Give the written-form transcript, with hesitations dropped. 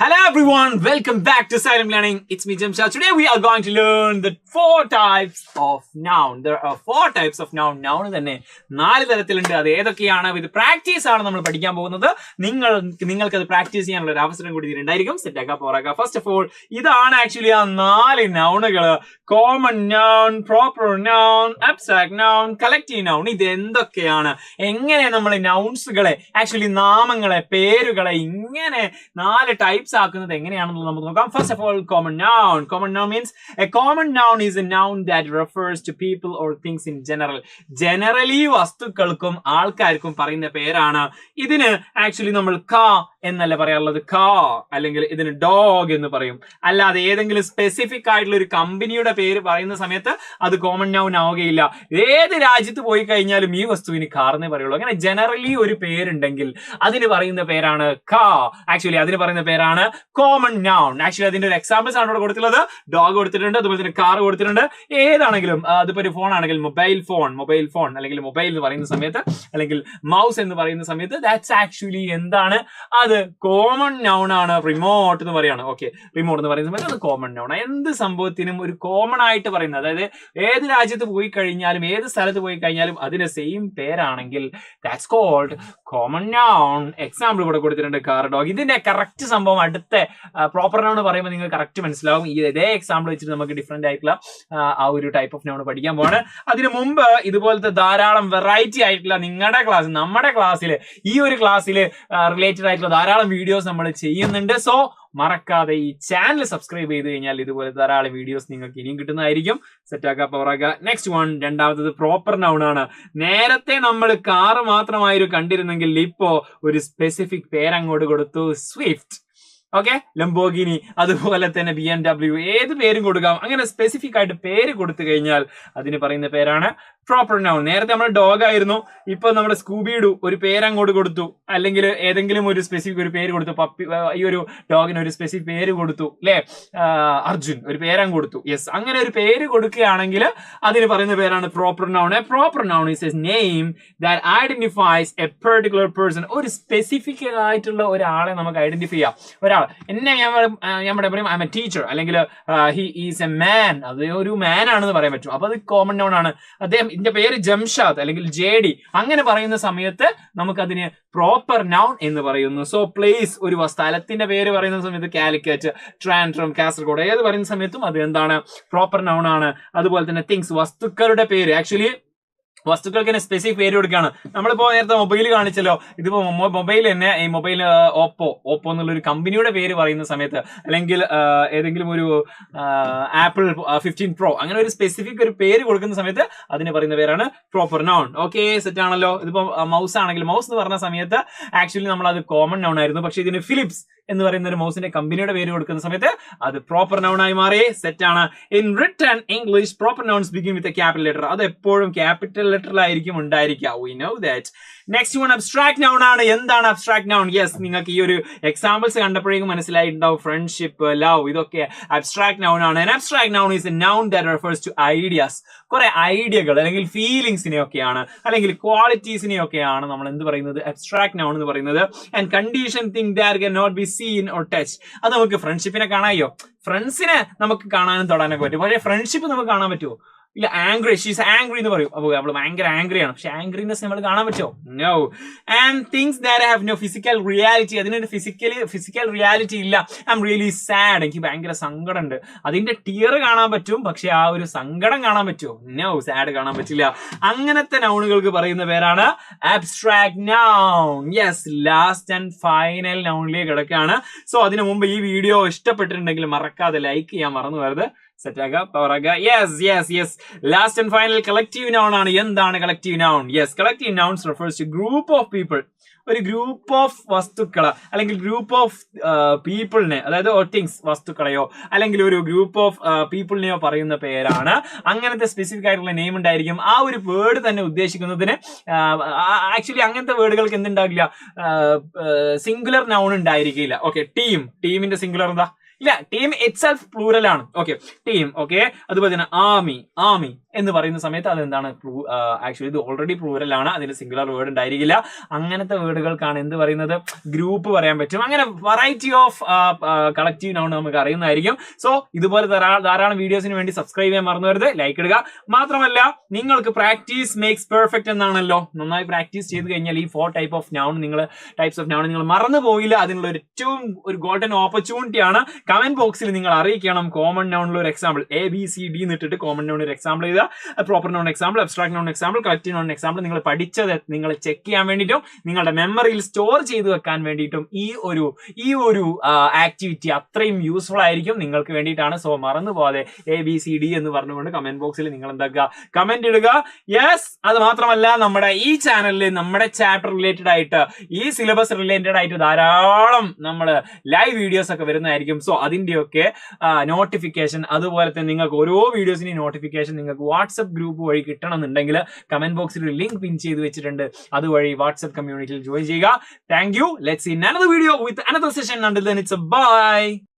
Hello everyone, welcome back to Silent Learning. It's me Jamshad. Today we are going to learn the 4 types of noun. There are 4 types of noun. Noun തന്നെ 4 തരത്തിലുണ്ട്. അത് ഏതൊക്കെയാണ്? ഇത് practice ആണ് നമ്മൾ പഠിക്കാൻ പോകുന്നത്. നിങ്ങൾക്ക് അത് പ്രാക്ടീസ് ചെയ്യാനുള്ള ഒരു അവസരം കൂടി ഇതിലുണ്ടായിരിക്കും. സെറ്റ് ആക്കുക പോറാക്കുക. ഫസ്റ്റ് ഓഫ് ഓൾ ഇതാണ് ആക്ച്വലി ആ 4 നൗണുകൾ. Common noun, proper noun, abstract noun, collective noun. ഇത് എന്തൊക്കെയാണ്? എങ്ങനെ നമ്മൾ നൗൺസുകളെ ആക്ച്വലി നാമങ്ങളെ പേരുകളെ ഇങ്ങനെ 4 ടൈപ്സ് ആക്കുന്നത് എങ്ങനെയാണെന്ന് നമുക്ക് നോക്കാം. First of all common noun. Common noun means a common noun is a noun that refers to people or things in general. Generally വസ്തുക്കൾക്കും ആൾക്കാർക്കും പറയുന്ന പേരാണ്. ഇതിന് ആക്ച്വലി നമ്മൾ കാ എന്നല്ല പറയാറുള്ളത്, കാ അല്ലെങ്കിൽ ഇതിന് ഡോഗ് എന്ന് പറയും. അല്ലാതെ ഏതെങ്കിലും സ്പെസിഫിക് ആയിട്ടുള്ള ഒരു കമ്പനിയുടെ പേര് പറയുന്ന സമയത്ത് അത് കോമൺ നൗൺ ആവുകയില്ല. ഏത് രാജ്യത്ത് പോയി കഴിഞ്ഞാലും ഈ വസ്തുവിന് കാർന്നേ പറയുള്ളൂ. അങ്ങനെ ജനറലി ഒരു പേരുണ്ടെങ്കിൽ അതിന് പറയുന്ന പേരാണ് കാ. ആക്ച്വലി അതിന് പറയുന്ന പേരാണ് കോമൺ നൗൺ. ആക്ച്വലി അതിന്റെ ഒരു എക്സാമ്പിൾസ് ആണ് ഇവിടെ കൊടുത്തിട്ടുള്ളത്. ഡോഗ് കൊടുത്തിട്ടുണ്ട്, അതുപോലെ തന്നെ കാർ കൊടുത്തിട്ടുണ്ട്. ഏതാണെങ്കിലും അതിപ്പോ ഒരു ഫോൺ ആണെങ്കിൽ മൊബൈൽ ഫോൺ അല്ലെങ്കിൽ മൊബൈൽ എന്ന് പറയുന്ന സമയത്ത് അല്ലെങ്കിൽ മൗസ് എന്ന് പറയുന്ന സമയത്ത് ദാറ്റ്സ് ആക്ച്വലി എന്താണ്? അത് കോമൺ നൗൺ ആണ്. റിമോട്ട് എന്ന് പറയാണ്. ഓക്കെ, റിമോട്ട് എന്ന് പറയുന്ന സമയത്ത് അത് കോമൺ നൗൺ. എന്ത് സംഭവത്തിനും ഒരു കോമൺ ആയിട്ട് പറയുന്നത്, അതായത് ഏത് രാജ്യത്ത് പോയി കഴിഞ്ഞാലും ഏത് സ്ഥലത്ത് പോയി കഴിഞ്ഞാലും അതിന് സെയിം പേരാണെങ്കിൽ that's called common noun. Example ഇവിടെ കൊടുത്തിട്ടുണ്ട്, കാർ, ഡോഗ്. ഇതിന്റെ കറക്റ്റ് സംഭവം അടുത്ത പ്രോപ്പർ നൗൺ പറയുമ്പോൾ നിങ്ങൾക്ക് കറക്റ്റ് മനസ്സിലാവും. ഈ ഇതേ എക്സാമ്പിൾ വെച്ചിട്ട് നമുക്ക് ഡിഫറെന്റ് ആയിട്ടുള്ള ആ ഒരു ടൈപ്പ് ഓഫ് നൗൺ പഠിക്കാൻ പോവാണ്. അതിനു മുമ്പ് ഇതുപോലത്തെ ധാരാളം വെറൈറ്റി ആയിട്ടുള്ള നമ്മുടെ ക്ലാസ്സിൽ ഈ ഒരു ക്ലാസ്സിൽ റിലേറ്റഡ് ആയിട്ടുള്ള ധാരാളം വീഡിയോസ് നമ്മൾ ചെയ്യുന്നുണ്ട്. സോ മറക്കാതെ ഈ ചാനൽ സബ്സ്ക്രൈബ് ചെയ്ത് കഴിഞ്ഞാൽ ഇതുപോലെ ധാരാളം വീഡിയോസ് നിങ്ങൾക്ക് ഇനിയും കിട്ടുന്നതായിരിക്കും. സെറ്റാക്കുക പവറാക്കുക. നെക്സ്റ്റ് വൺ, രണ്ടാമത്തത് പ്രോപ്പർ നൗൺ ആണ്. നേരത്തെ നമ്മൾ കാറ് മാത്രമായിരുന്നു കണ്ടിരുന്നെങ്കിൽ ഇപ്പോ ഒരു സ്പെസിഫിക് പേരങ്ങോട്ട് കൊടുത്തു, സ്വിഫ്റ്റ്. ഓക്കെ, ലംബോഗിനി, അതുപോലെ തന്നെ BMW, ഏത് പേരും കൊടുക്കാം. അങ്ങനെ സ്പെസിഫിക് ആയിട്ട് പേര് കൊടുത്തു കഴിഞ്ഞാൽ അതിന് പറയുന്ന പേരാണ് പ്രോപ്പർ നൗൺ. നേരത്തെ നമ്മൾ ഡോഗ് ആയിരുന്നു, ഇപ്പൊ നമ്മുടെ സ്കൂബിഡു ഒരു പേരങ്ങോട്ട് കൊടുത്തു, അല്ലെങ്കിൽ ഏതെങ്കിലും ഒരു സ്പെസിഫിക് ഒരു പേര് കൊടുത്തു. പപ്പി, ഈ ഒരു ഡോഗിന് ഒരു സ്പെസിഫിക് പേര് കൊടുത്തു അല്ലെ, അർജുൻ ഒരു പേരങ്ങ് കൊടുത്തു. യെസ്, അങ്ങനെ ഒരു പേര് കൊടുക്കുകയാണെങ്കിൽ അതിന് പറയുന്ന പേരാണ് proper noun. A proper noun is A name that identifies A particular person. ഒരു സ്പെസിഫിക് ആയിട്ടുള്ള ഒരാളെ നമുക്ക് ഐഡന്റിഫൈ ചെയ്യാം. ഒരാൾ എന്നെ ഞാൻ പറയും ഐ എം എ ടീച്ചർ, അല്ലെങ്കിൽ ഹി ഈസ് എ മാൻ, അത് ഒരു മാൻ ആണെന്ന് പറയാൻ പറ്റും. അപ്പൊ അത് കോമൺ നൗൺ ആണ്. അദ്ദേഹം ഇതിന്റെ പേര് ജംഷാദ് അല്ലെങ്കിൽ JD, അങ്ങനെ പറയുന്ന സമയത്ത് നമുക്കതിന് പ്രോപ്പർ നൗൺ എന്ന് പറയുന്നു. സോ പ്ലേസ്, ഒരു സ്ഥലത്തിന്റെ പേര് പറയുന്ന സമയത്ത് കാലിക്കറ്റ്, ട്രാൻഡ്രം, കാസർഗോഡ്, ഏത് പറയുന്ന സമയത്തും അത് എന്താണ്? പ്രോപ്പർ നൗൺ ആണ്. അതുപോലെ തന്നെ തിങ്സ്, വസ്തുക്കളുടെ പേര്. ആക്ച്വലി വസ്തുക്കൾക്ക് തന്നെ സ്പെസിഫിക് പേര് കൊടുക്കുകയാണ്. നമ്മളിപ്പോ നേരത്തെ മൊബൈൽ കാണിച്ചല്ലോ, ഇതിപ്പോ മൊബൈൽ തന്നെ ഈ മൊബൈൽ ഓപ്പോ എന്നുള്ള ഒരു കമ്പനിയുടെ പേര് പറയുന്ന സമയത്ത്, അല്ലെങ്കിൽ ഏതെങ്കിലും ഒരു ആപ്പിൾ 15 Pro, അങ്ങനെ ഒരു സ്പെസിഫിക് ഒരു പേര് കൊടുക്കുന്ന സമയത്ത് അതിന് പറയുന്ന പേരാണ് പ്രോപ്പർ നൗൺ. ഓക്കെ, സെറ്റ് ആണല്ലോ. ഇതിപ്പോ മൗസ് ആണെങ്കിൽ മൗസ് എന്ന് പറഞ്ഞ സമയത്ത് ആക്ച്വലി നമ്മൾ അത് കോമൺ നൗൺ ആയിരുന്നു. പക്ഷെ ഇതിന് ഫിലിപ്സ് എന്ന് പറയുന്ന ഒരു മൗസിന്റെ കമ്പനിയുടെ പേര് കൊടുക്കുന്ന സമയത്ത് അത് പ്രോപ്പർ നൗൺ ആയി മാറി. സെറ്റ് ആണ്. In written English proper nouns begin with a capital letter. അത് എപ്പോഴും ക്യാപിറ്റൽ ലെറ്ററിലായിരിക്കും ഉണ്ടായിരിക്കുക. We know that. Next one abstract noun ആണ്. എന്താണ് അബ്സ്ട്രാക്ട് നൗൺ? യെസ്, നിങ്ങൾക്ക് ഈ ഒരു എക്സാമ്പിൾസ് കണ്ടപ്പോഴേക്കും മനസ്സിലായിട്ടുണ്ടാവും. ഫ്രണ്ട്ഷിപ്പ്, ലവ്, ഇതൊക്കെ അബ്സ്ട്രാക്ട് നൗൺ ആണ്. An abstract noun is a noun that refers to ideas. കുറെ ഐഡിയകൾ അല്ലെങ്കിൽ ഫീലിംഗ്സിനെയൊക്കെയാണ്, അല്ലെങ്കിൽ ക്വാളിറ്റീസിനെയൊക്കെയാണ് നമ്മൾ എന്ത് പറയുന്നത്? അബ്സ്ട്രാക്ട് നൗൺ എന്ന് പറയുന്നത്. And condition thing that can not be seen or touch. അത് നമുക്ക് ഫ്രണ്ട്ഷിപ്പിനെ കാണായോ? ഫ്രണ്ട്സിനെ നമുക്ക് കാണാനും തൊടാനൊക്കെ പറ്റും, പക്ഷേ ഫ്രണ്ട്ഷിപ്പ് നമുക്ക് കാണാൻ പറ്റുമോ? ഇല്ല. ആംഗ്രി, ഷീസ് ആംഗ്രി എന്ന് പറയും. അപ്പോൾ അവള് ഭയങ്കര ആംഗ്രിയാണ്, പക്ഷെ ആംഗ്രിനെസ് നമ്മൾ കാണാൻ പറ്റുമോ? No. And things that have no physical reality. അതിനൊരു ഫിസിക്കൽ റിയാലിറ്റി ഇല്ല. ഐ എം റിയലി സാഡ്, എനിക്ക് ഭയങ്കര സങ്കടമുണ്ട്. അതിന്റെ ടിയർ കാണാൻ പറ്റും, പക്ഷെ ആ ഒരു സങ്കടം കാണാൻ പറ്റുമോ? നോ, സാഡ് കാണാൻ പറ്റില്ല. അങ്ങനത്തെ നൗണുകൾക്ക് പറയുന്ന പേരാണ് abstract noun. Yes, last and final നൗണിലേക്ക് കിടക്കുകയാണ്. സോ അതിനു മുമ്പ് ഈ വീഡിയോ ഇഷ്ടപ്പെട്ടിട്ടുണ്ടെങ്കിൽ മറക്കാതെ ലൈക്ക് ചെയ്യാൻ മറന്നു വരുത്. സെറ്റാക്കുക പവറാക്കുക. Yes, last and final collective noun ആണ്. എന്താണ് collective noun? Yes, collective nouns refers to group of people. ഒരു ഗ്രൂപ്പ് ഓഫ് വസ്തുക്കളെ അല്ലെങ്കിൽ ഗ്രൂപ്പ് ഓഫ് പീപ്പിളിനെ, അതായത് തിങ്സ്, വസ്തുക്കളെയോ അല്ലെങ്കിൽ ഒരു ഗ്രൂപ്പ് ഓഫ് പീപ്പിളിനെയോ പറയുന്ന പേരാണ്. അങ്ങനത്തെ സ്പെസിഫിക് ആയിട്ടുള്ള നെയിം ഉണ്ടായിരിക്കും. ആ ഒരു വേർഡ് തന്നെ ഉദ്ദേശിക്കുന്നതിന് ആക്ച്വലി അങ്ങനത്തെ വേർഡുകൾക്ക് എന്തുണ്ടാകില്ല? സിംഗുലർ നൗൺ ഉണ്ടായിരിക്കില്ല. ഓക്കെ, ടീമിന്റെ സിംഗുലർ എന്താ? ഇല്ല, ടീം ഇറ്റ്സെൽഫ് പ്ലൂറൽ ആണ്. Okay, team. ഓക്കെ, അതുപോലെ തന്നെ ആർമി എന്ന് പറയുന്ന സമയത്ത് അതെന്താണ് ആക്ച്വലി ഇത് ഓൾറെഡി പ്ലൂറൽ ആണ്, അതിന് സിംഗുലർ വേർഡ് ഉണ്ടായിരിക്കില്ല. അങ്ങനത്തെ വേർഡുകൾക്കാണ് എന്ത് പറയുന്നത്, ഗ്രൂപ്പ് പറയാൻ പറ്റും. അങ്ങനെ വെറൈറ്റി ഓഫ് കളക്റ്റീവ് നൗൺ നമുക്ക് അറിയുന്നതായിരിക്കും. സോ ഇതുപോലെ ധാരാളം വീഡിയോസിന് വേണ്ടി സബ്സ്ക്രൈബ് ചെയ്യാൻ മറന്നു വരുത്, ലൈക്ക് ഇടുക. മാത്രമല്ല നിങ്ങൾക്ക് പ്രാക്ടീസ് മേക്സ് പെർഫെക്റ്റ് എന്നാണല്ലോ, നന്നായി പ്രാക്ടീസ് ചെയ്ത് കഴിഞ്ഞാൽ ഈ 4 ടൈപ്സ് ഓഫ് നൗൺ നിങ്ങൾ മറന്നു പോയില്ല. അതിനുള്ള ഏറ്റവും ഒരു ഗോൾഡൻ ഓപ്പർച്യൂണിറ്റി ആണ്. കമന്റ് ബോക്സിൽ നിങ്ങൾ അറിയിക്കണം കോമൺ നൗണിൽ ഒരു എക്സാമ്പിൾ ABCD എന്നിട്ടിട്ട് കോമൺ നൗൺ ഒരു എക്സാമ്പിൾ ചെയ്ത proper noun example, abstract noun example, collective noun example നിങ്ങൾ പഠിച്ചത് നിങ്ങൾ ചെക്ക് ചെയ്യാൻ വേണ്ടിയിട്ടും നിങ്ങളുടെ മെമ്മറിയിൽ സ്റ്റോർ ചെയ്ത് വെക്കാൻ വേണ്ടിയിട്ടും ഈ ഒരു ആക്ടിവിറ്റി അത്രയും യൂസ്ഫുൾ ആയിരിക്കും നിങ്ങൾക്ക് വേണ്ടിയിട്ടാണ്. സോ മറന്നു പോകാതെ ABCD എന്ന് പറഞ്ഞുകൊണ്ട് കമന്റ് ബോക്സിൽ നിങ്ങൾ എന്താക്കുക, കമന്റ് ഇടുക. യെസ്, അത് മാത്രമല്ല നമ്മുടെ ഈ ചാനലിൽ നമ്മുടെ ചാപ്റ്റർ റിലേറ്റഡ് ആയിട്ട് ഈ സിലബസ് റിലേറ്റഡ് ആയിട്ട് ധാരാളം നമ്മൾ ലൈവ് വീഡിയോസ് ഒക്കെ വരുന്നതായിരിക്കും. സോ അതിന്റെയൊക്കെ നോട്ടിഫിക്കേഷൻ, അതുപോലെ തന്നെ നിങ്ങൾക്ക് ഓരോ വീഡിയോസിന്റെയും നോട്ടിഫിക്കേഷൻ നിങ്ങൾക്ക് വാട്സ്ആപ്പ് ഗ്രൂപ്പ് വഴി കിട്ടണമെന്നുണ്ടെങ്കിൽ കമന്റ് ബോക്സിൽ ഒരു ലിങ്ക് പിൻ ചെയ്ത് വെച്ചിട്ടുണ്ട്, അതുവഴി വാട്സ്ആപ്പ് കമ്മ്യൂണിറ്റിയിൽ ജോയിൻ ചെയ്യുക. Thank you. Let's see another video with another session. Until then, it's a bye.